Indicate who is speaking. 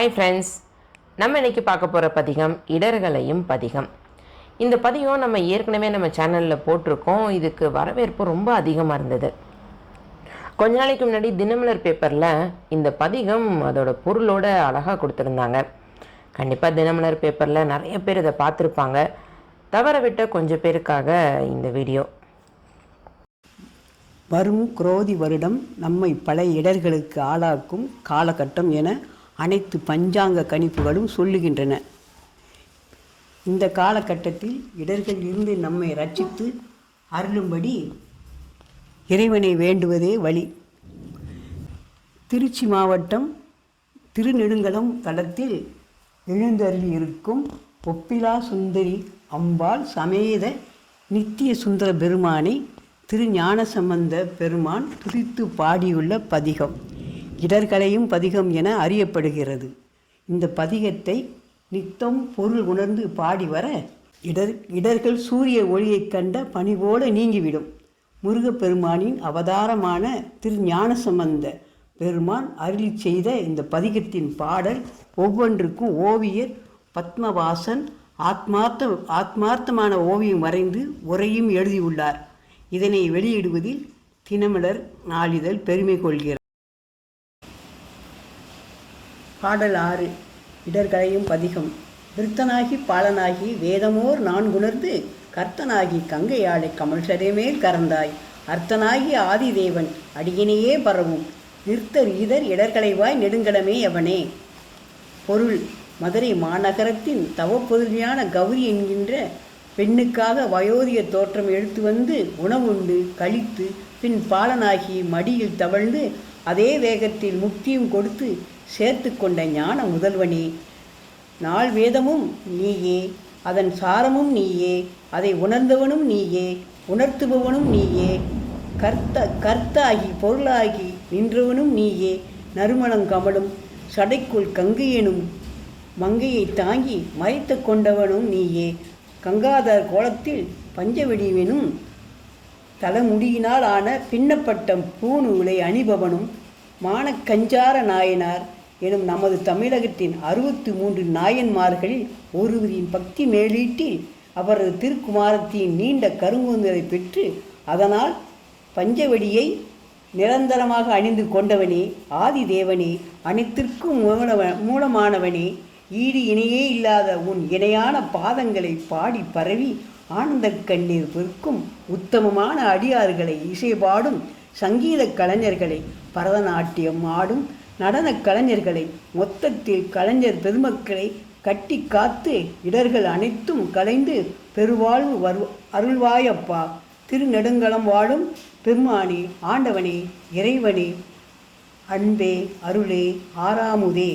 Speaker 1: Hi friends, நம்ம இன்றைக்கி பார்க்க போகிற பதிகம் இடர்களையும் பதிகம். இந்த பதிகம் நம்ம ஏற்கனவே நம்ம சேனலில் போட்டிருக்கோம். இதுக்கு வரவேற்பு ரொம்ப அதிகமாக இருந்தது. கொஞ்ச நாளைக்கு முன்னாடி தினமலர் பேப்பரில் இந்த பதிகம் அதோட பொருளோட அழகாக கொடுத்துருந்தாங்க. கண்டிப்பாக தினமலர் பேப்பரில் நிறைய பேர் இதை பார்த்துருப்பாங்க. தவற விட்ட கொஞ்சம் பேருக்காக இந்த வீடியோ.
Speaker 2: வரும் குரோதி வருடம் நம்மை பல இடர்களுக்கு ஆளாக்கும் காலகட்டம் என அனைத்து பஞ்சாங்க கணிப்புகளும் சொல்லுகின்றன. இந்த காலகட்டத்தில் இடர்கள் இருந்து நம்மை ரட்சித்து அருளும்படி இறைவனை வேண்டுவதே வழி. திருச்சி மாவட்டம் திருநெடுங்கலம் தலத்தில் எழுந்தருளி இருக்கும் ஒப்பிலா சுந்தரி அம்பாள் சமேத நித்திய சுந்தர பெருமானை திருஞானசம்பந்த பெருமான் துதித்து பாடியுள்ள பதிகம் இடர்களையும் பதிகம் என அறியப்படுகிறது. இந்த பதிகத்தை நித்தம் பொருள் உணர்ந்து பாடி வர இடர்கள் சூரிய ஒளியைக் கண்ட பனி போல நீங்கிவிடும். முருகப்பெருமானின் அவதாரமான திருஞானசம்பந்த பெருமான் அருளி செய்த இந்த பதிகத்தின் பாடல் ஒவ்வொன்றுக்கும் ஓவியர் பத்மவாசன் ஆத்மார்த்தமான ஓவியம் வரைந்து உரையும் எழுதியுள்ளார். இதனை வெளியிடுவதில் தினமலர் நாளிதழ் பெருமை கொள்கிறார். பாடல் 6. இடர்களையும் பதிகம். விருத்தனாகி பாலனாகி வேதமோர் நான்குணர்ந்து கர்த்தனாகி கங்கையாளை கமல்சரேமேல் கறந்தாய் அர்த்தனாகி ஆதிதேவன் அடியினையே பரவும் நிறுத்தர் ஈதர் இடர்களைவாய் நெடுங்கலமே எவனே. பொருள்: மதுரை மாநகரத்தின் தவப்பொருளியான கௌரி என்கின்ற பெண்ணுக்காக வயோதிக தோற்றம் எடுத்து வந்து உணவுண்டு கழித்து பின் பாலனாகி மடியில் தவழ்ந்து அதே வேகத்தில் முக்தியும் கொடுத்து சேர்த்து கொண்ட ஞான முதல்வனே. நாள் வேதமும் நீயே, அதன் சாரமும் நீயே, அதை உணர்ந்தவனும் நீயே, உணர்த்துபவனும் நீயே, கர்த்தாகி பொருளாகி நின்றவனும் நீயே. நறுமணங்கமலும் சடைக்குள் கங்கையெனும் மங்கையை தாங்கி மறைத்து கொண்டவனும் நீயே. கங்காதர் கோலத்தில் பஞ்சவடிவெனும் தலைமுடியினால் ஆன பின்னப்பட்டம் பூநூலை அணிபவனும் மானக்கஞ்சார நாயனார் எனும் நமது தமிழகத்தின் 63 நாயன்மார்களில் ஒருவரின் பக்தி மேலீட்டில் அவரது திருக்குமாரத்தின் நீண்ட கருங்கூந்தலை பெற்று அதனால் பஞ்சவடியை நிரந்தரமாக அணிந்து கொண்டவனே. ஆதிதேவனே, அனைத்திற்கும் மூலமானவனே, ஈடு இணையே இல்லாத உன் இணையான பாதங்களை பாடி பரவி ஆனந்த கண்ணீர் பெருக்கும் உத்தமமான அடியார்களை இசைபாடும் சங்கீத கலைஞர்களை, பரதநாட்டியம் ஆடும் நடன கலைஞர்களை, மொத்தத்தில் கலைஞர் பெருமக்களை கட்டி காத்து இடர்கள் அனைத்தும் கலைந்து பெருவாழ்வு அருள்வாயப்பா. திருநெடுங்கலம் வாழும் பெருமானே, ஆண்டவனே, இறைவனே, அன்பே, அருளே, ஆறாமுதே.